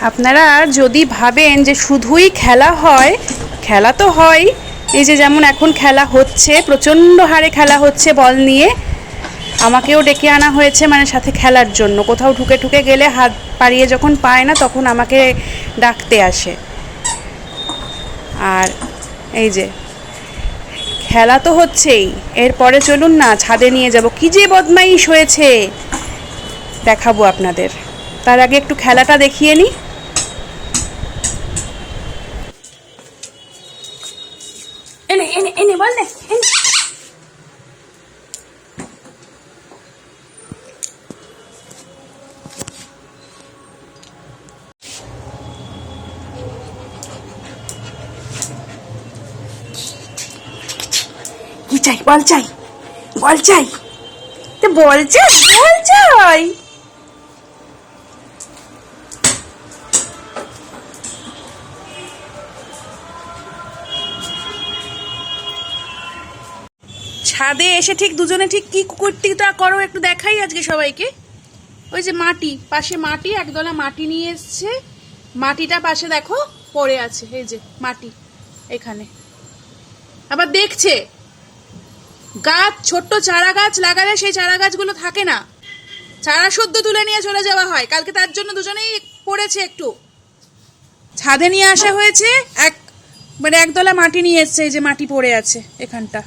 আপনারা যদি ভাবেন যে শুধুই খেলা হয়, খেলা তো হয়, এই যে যেমন এখন খেলা হচ্ছে, প্রচণ্ড হারে খেলা হচ্ছে বল নিয়ে। আমাকেও ডেকে আনা হয়েছে মানে সাথে খেলার জন্য। কোথাও ঢুকে ঢুকে গেলে হাত পাড়িয়ে যখন পায় না তখন আমাকে ডাকতে আসে। আর এই যে খেলা তো হচ্ছেই, এরপরে চলুন না ছাদে নিয়ে যাব। কি যে বদমাইশ হয়েছে দেখাবো আপনাদের। তার আগে একটু খেলাটা দেখিয়ে নিই। এনে এনে এনে বল না, কি চাই? বল চাই, বল চাই, তো বল চাই, বল চাই। ছাদে এসে ঠিক দুজনে ঠিক কি কুকুরটিটা করো একটু দেখাই আজকে সবাইকে। ওই যে মাটি, পাশে মাটি, একদলা মাটি নিয়ে এসছে। মাটিটা পাশে দেখো পড়ে আছে, এই যে মাটি এখানে। আবার দেখছে গাছ, ছোট্ট চারা গাছ লাগালে সেই চারা গাছগুলো থাকে না, চারা শুদ্ধ তুলে নিয়ে চলে যাওয়া হয়। কালকে তার জন্য দুজনেই পড়েছে, একটু ছাদে নিয়ে আসা হয়েছে। একদলা মাটি নিয়ে এসছে, এই যে মাটি পড়ে আছে এখানটা।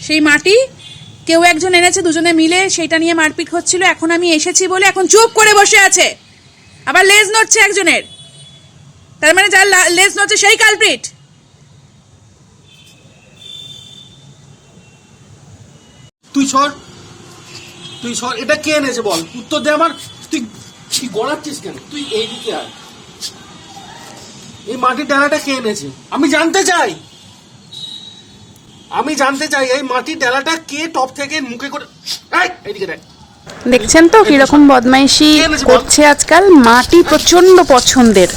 সেই মাটি কেউ একজন এনেছে, দুজনে মিলে সেইটা নিয়ে মারপিট হচ্ছিল। এখন আমি এসেছি বলে এখন চুপ করে বসে আছে, আবার লেজ নড়ছে একজনের। তার মানে যার লেজ নড়ছে সেই কালপ্রিট। তুই সর, তুই সর। এটা কে এনেছে বল, উত্তর দে আমার। তুই কি গড়াচ্ছিস কেন? তুই এইদিকে আয়। এই মাটির ডালাটা কে এনেছে আমি জানতে চাই। আমি জানতে চাই এই মাটির ডালাটা কে টপ থেকে মুখে করে। এইদিকে দেখ। দেখছেন তো কিরকম বদমাইশি করছে আজকাল। মাটি প্রচন্ড পছন্দের।